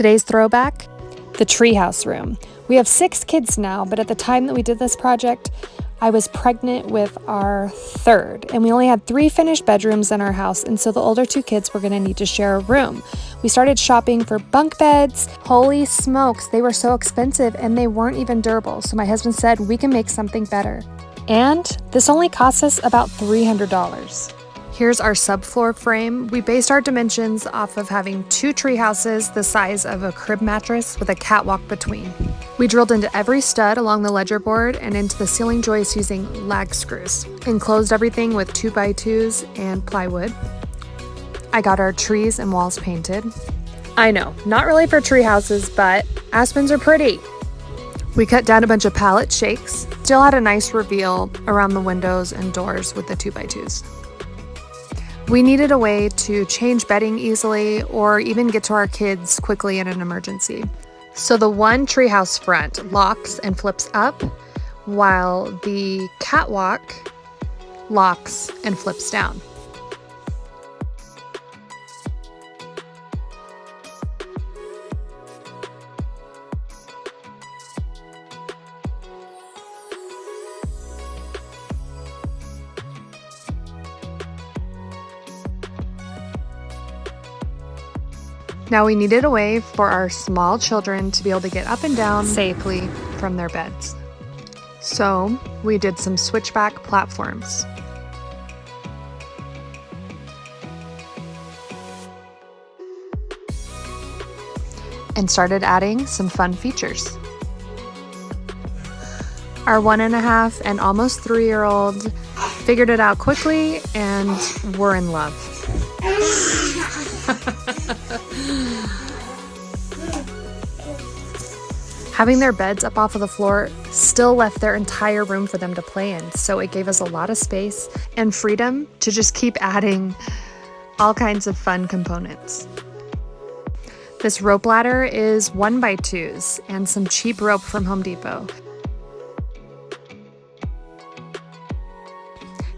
Today's throwback, the treehouse room. We have 6 kids now, but at the time that we did this project, I was pregnant with our 3rd, and we only had 3 finished bedrooms in our house, and so the older 2 kids were going to need to share a room. We started shopping for bunk beds. Holy smokes, they were so expensive and they weren't even durable, so my husband said we can make something better. And this only cost us about $300. Here's our subfloor frame. We based our dimensions off of having 2 tree houses the size of a crib mattress with a catwalk between. We drilled into every stud along the ledger board and into the ceiling joists using lag screws. Enclosed everything with 2x2s and plywood. I got our trees and walls painted. I know, not really for tree houses, but aspens are pretty. We cut down a bunch of pallet shakes. Still had a nice reveal around the windows and doors with the 2x2s. We needed a way to change bedding easily or even get to our kids quickly in an emergency. So the one treehouse front locks and flips up, while the catwalk locks and flips down. Now we needed a way for our small children to be able to get up and down safely from their beds. So we did some switchback platforms. And started adding some fun features. Our 1.5 and almost 3-year-old figured it out quickly and were in love. Having their beds up off of the floor still left their entire room for them to play in, so it gave us a lot of space and freedom to just keep adding all kinds of fun components. This rope ladder is 1x2s and some cheap rope from Home Depot.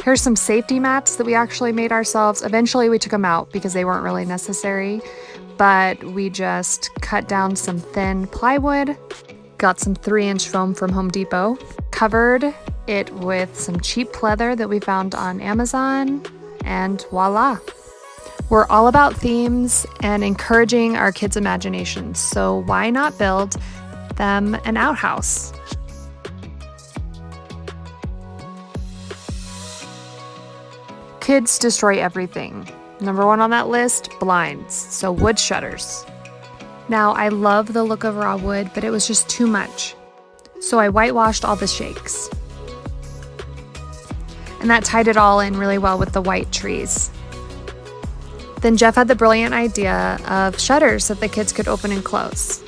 Here's some safety mats that we actually made ourselves. Eventually we took them out because they weren't really necessary, but we just cut down some thin plywood, got some 3-inch foam from Home Depot, covered it with some cheap pleather that we found on Amazon, and voila. We're all about themes and encouraging our kids' imaginations, so why not build them an outhouse? Kids destroy everything. Number 1 on that list, blinds, so wood shutters. Now, I love the look of raw wood, but it was just too much. So I whitewashed all the shakes. And that tied it all in really well with the white trees. Then Jeff had the brilliant idea of shutters that the kids could open and close.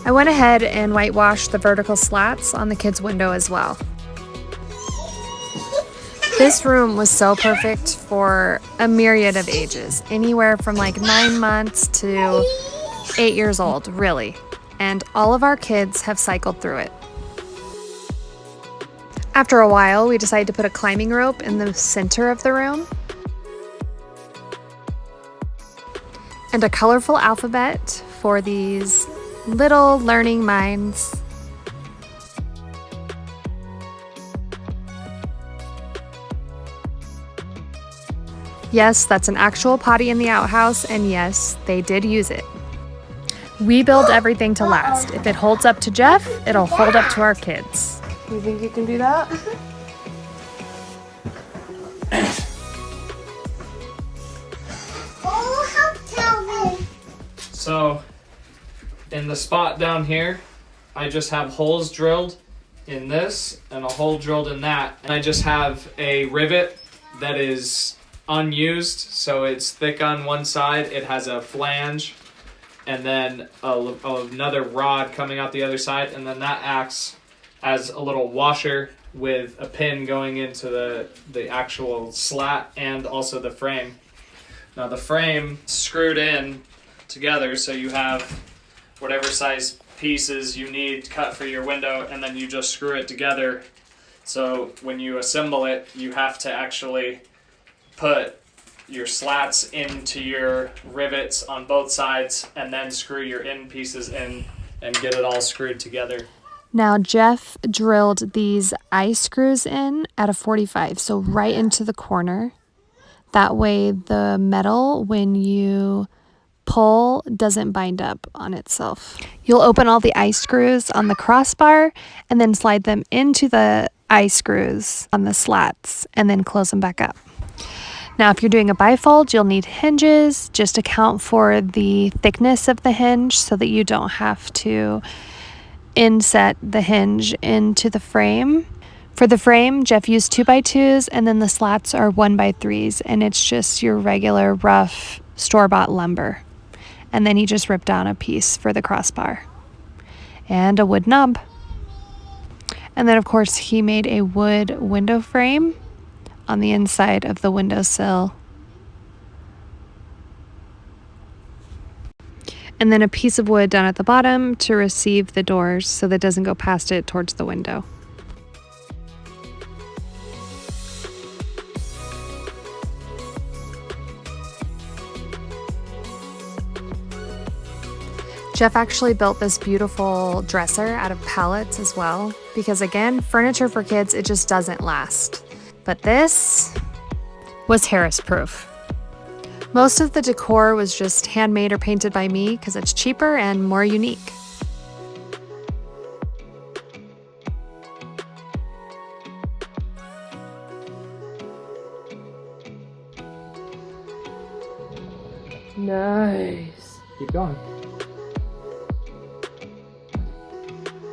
I went ahead and whitewashed the vertical slats on the kids' window as well. This room was so perfect for a myriad of ages, anywhere from like 9 months to 8 years old, really. And all of our kids have cycled through it. After a while, we decided to put a climbing rope in the center of the room and a colorful alphabet for these little learning minds. Yes, that's an actual potty in the outhouse, and yes, they did use it. We build everything to last. If it holds up to Jeff, it'll hold up to our kids. You think you can do that? So, in the spot down here, I just have holes drilled in this and a hole drilled in that. And I just have a rivet that is unused, so it's thick on one side. It has a flange and then another rod coming out the other side, and then that acts as a little washer with a pin going into the actual slat and also the frame. Now the frame screwed in together, so you have whatever size pieces you need cut for your window, and then you just screw it together. So when you assemble it, you have to actually put your slats into your rivets on both sides, and then screw your end pieces in and get it all screwed together. Now Jeff drilled these eye screws in at a 45, so right into the corner. That way the metal, when you pull, doesn't bind up on itself. You'll open all the eye screws on the crossbar and then slide them into the eye screws on the slats and then close them back up. Now, if you're doing a bifold, you'll need hinges. Just account for the thickness of the hinge so that you don't have to inset the hinge into the frame. For the frame, Jeff used 2x2s, and then the slats are 1x3s, and it's just your regular rough store-bought lumber. And then he just ripped down a piece for the crossbar and a wood knob. And then, of course, he made a wood window frame on the inside of the windowsill. And then a piece of wood down at the bottom to receive the doors so that it doesn't go past it towards the window. Jeff actually built this beautiful dresser out of pallets as well, because again, furniture for kids, it just doesn't last. But this was Harris proof. Most of the decor was just handmade or painted by me because it's cheaper and more unique. Nice. Keep going.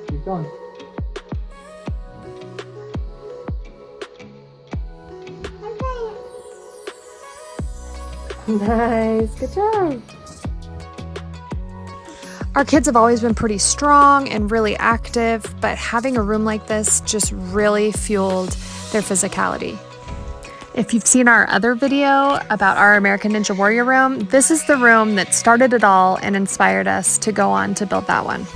Keep going. Nice. Good job. Our kids have always been pretty strong and really active, but having a room like this just really fueled their physicality. If you've seen our other video about our American Ninja Warrior room, this is the room that started it all and inspired us to go on to build that one.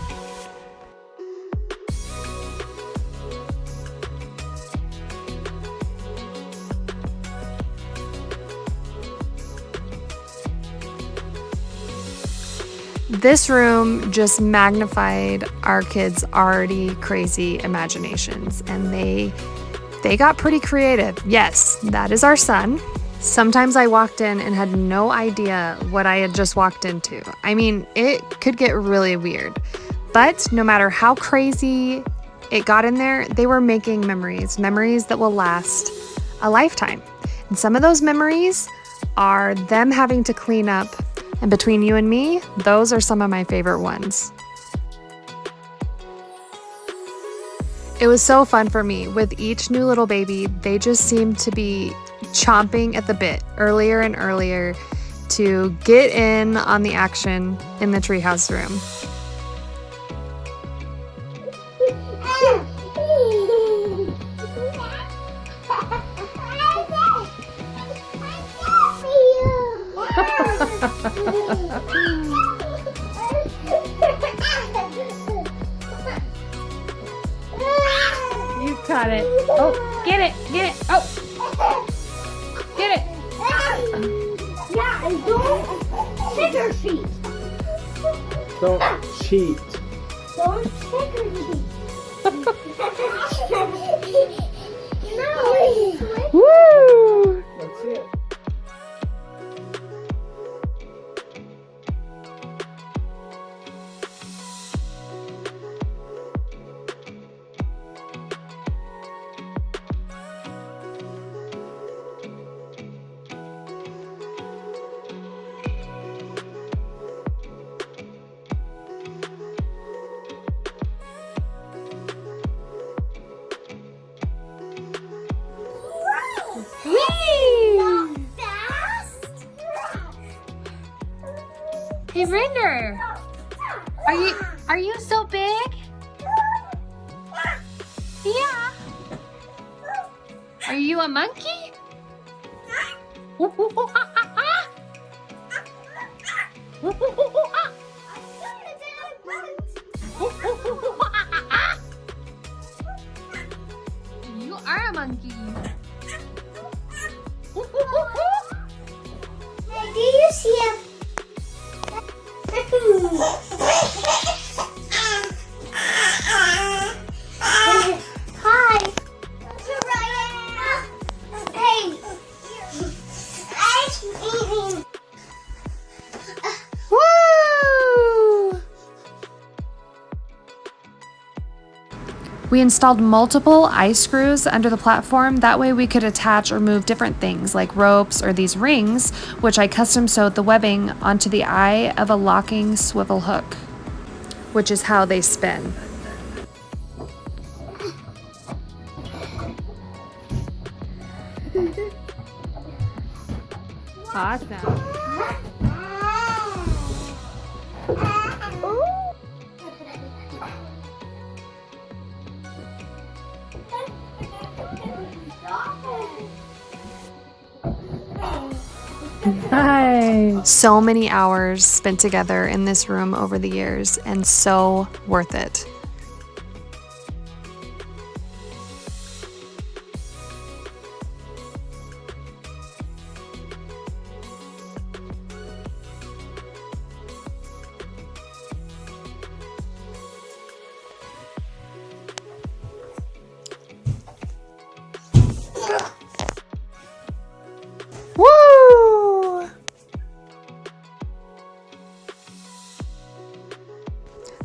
This room just magnified our kids' already crazy imaginations, and they got pretty creative. Yes, that is our son. Sometimes I walked in and had no idea what I had just walked into. I mean, it could get really weird. But no matter how crazy it got in there, they were making memories that will last a lifetime. And some of those memories are them having to clean up. And between you and me, those are some of my favorite ones. It was so fun for me. With each new little baby, they just seemed to be chomping at the bit earlier and earlier to get in on the action in the treehouse room. You caught it. Oh, get it. Oh, get it. Yeah, and don't sugar cheat. Don't cheat. Don't sugar cheat. No. Woo! That's it. Hey, Rinder, are you so big? Yeah. Are you a monkey? You are a monkey. see him. Hi. Hey. Ice cream. Woo! We installed multiple ice screws under the platform. That way we could attach or move different things like ropes or these rings, which I custom sewed the webbing onto the eye of a locking swivel hook, which is how they spin. Awesome. Nice. So many hours spent together in this room over the years, and so worth it. Woo!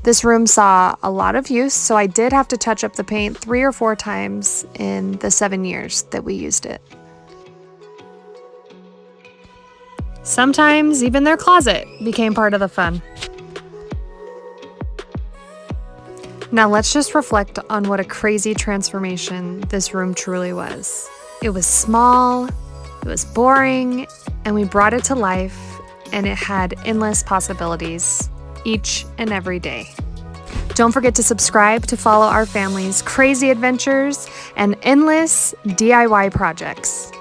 This room saw a lot of use, so I did have to touch up the paint 3 or 4 times in the 7 years that we used it. Sometimes even their closet became part of the fun. Now let's just reflect on what a crazy transformation this room truly was. It was small, it was boring, and we brought it to life, and it had endless possibilities each and every day. Don't forget to subscribe to follow our family's crazy adventures and endless DIY projects.